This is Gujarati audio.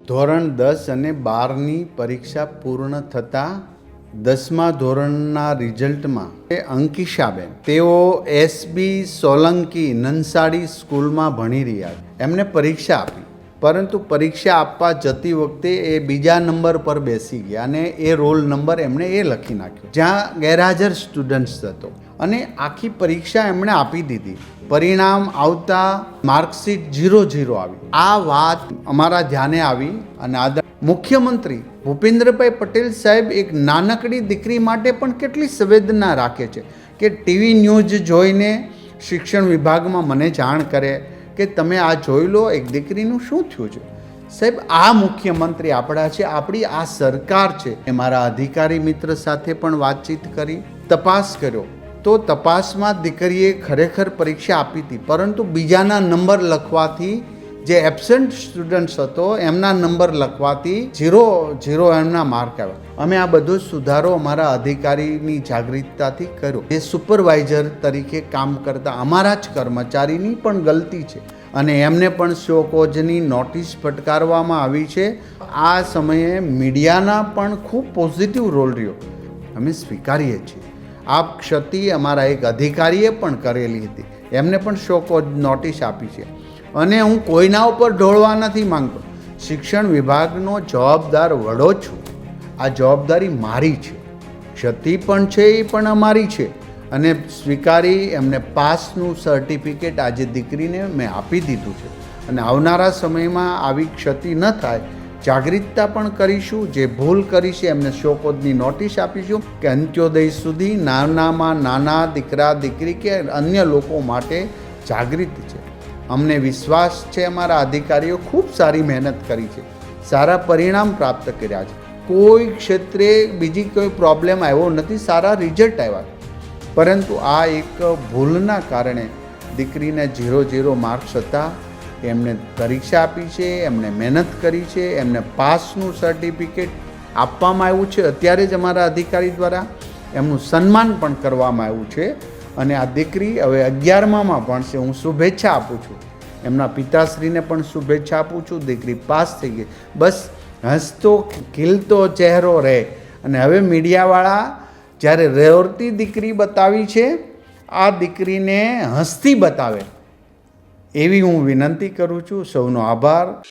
ધોરણ 10 અને 12ની પરીક્ષા પૂર્ણ થતાં 10મા ધોરણના રિઝલ્ટમાં અંકિશાબેન તેઓ એસબી સોલંકી નંસાડી સ્કૂલમાં ભણી રહ્યા છે. એમને પરીક્ષા આપી, પરંતુ પરીક્ષા આપવા જતી વખતે એ બીજા નંબર પર બેસી ગયા અને એ રોલ નંબર એમણે એ લખી નાખ્યો જ્યાં ગેરહાજર સ્ટુડન્ટ્સ હતો અને આખી પરીક્ષા એમણે આપી દીધી. પરિણામ આવતા માર્કશીટ 0 આવી. આ વાત અમારા ધ્યાને આવી અને મુખ્યમંત્રી ભૂપેન્દ્રભાઈ પટેલ સાહેબ એક નાનકડી દીકરી માટે પણ કેટલી સંવેદના રાખે છે કે ટીવી ન્યૂઝ જોઈને શિક્ષણ વિભાગમાં મને જાણ કરે કે તમે આ જોઈ લો, એક દીકરીનું શું થયું છે. સાહેબ, આ મુખ્યમંત્રી આપણા છે, આપણી આ સરકાર છે. એ મારા અધિકારી મિત્ર સાથે પણ વાતચીત કરી, તપાસ કર્યો તો તપાસમાં દીકરીએ ખરેખર પરીક્ષા આપી હતી, પરંતુ બીજાના નંબર લખવાથી જે એબસેન્ટ સ્ટુડન્ટ્સ હતો એમના નંબર લખવાથી 0 એમના માર્ક આવ્યા. અમે આ બધો સુધારો અમારા અધિકારીની જાગૃતતાથી કર્યો. એ સુપરવાઇઝર તરીકે કામ કરતા અમારા જ કર્મચારીની પણ ગલતી છે અને એમને પણ શોકોઝની નોટિસ ફટકારવામાં આવી છે. આ સમયે મીડિયાના પણ ખૂબ પોઝિટિવ રોલ રહ્યો, અમે સ્વીકારીએ છીએ. આ ક્ષતિ અમારા એક અધિકારીએ પણ કરેલી હતી, એમને પણ શોકોઝ નોટિસ આપી છે. અને હું કોઈના ઉપર ઢોળવા નથી માંગતો, શિક્ષણ વિભાગનો જવાબદાર વડો છું. આ જવાબદારી મારી છે, ક્ષતિ પણ છે એ પણ અમારી છે અને સ્વીકારી એમને પાસનું સર્ટિફિકેટ આજે દીકરીને મેં આપી દીધું છે અને આવનારા સમયમાં આવી ક્ષતિ ન થાય જાગૃતતા પણ કરીશું. જે ભૂલ કરી છે એમને શોકોઝની નોટિસ આપીશું કે અંત્યોદય સુધી નાનામાં નાના દીકરા દીકરી કે અન્ય લોકો માટે જાગૃત છે. અમને વિશ્વાસ છે, અમારા અધિકારીઓ ખૂબ સારી મહેનત કરી છે, સારા પરિણામ પ્રાપ્ત કર્યા છે. કોઈ ક્ષેત્રે બીજી કોઈ પ્રોબ્લેમ આવ્યો નથી, સારા રિઝલ્ટ આવ્યા. પરંતુ આ એક ભૂલના કારણે દીકરીને 0 માર્ક્સ હતા. એમને પરીક્ષા આપી છે, એમને મહેનત કરી છે, એમને પાસનું સર્ટિફિકેટ આપવામાં આવ્યું છે. અત્યારે જ અમારા અધિકારી દ્વારા એમનું સન્માન પણ કરવામાં આવ્યું છે અને આ દીકરી હવે 11મામાં ભણશે. હું શુભેચ્છા આપું છું, એમના પિતાશ્રીને પણ શુભેચ્છા આપું છું. દીકરી પાસ થઈ ગઈ, બસ હસતો ખીલતો ચહેરો રહે. અને હવે મીડિયાવાળા જ્યારે રેવતી દીકરી બતાવી છે, આ દીકરીને હસતી બતાવે એવી હું વિનંતી કરું છું. સૌનો આભાર.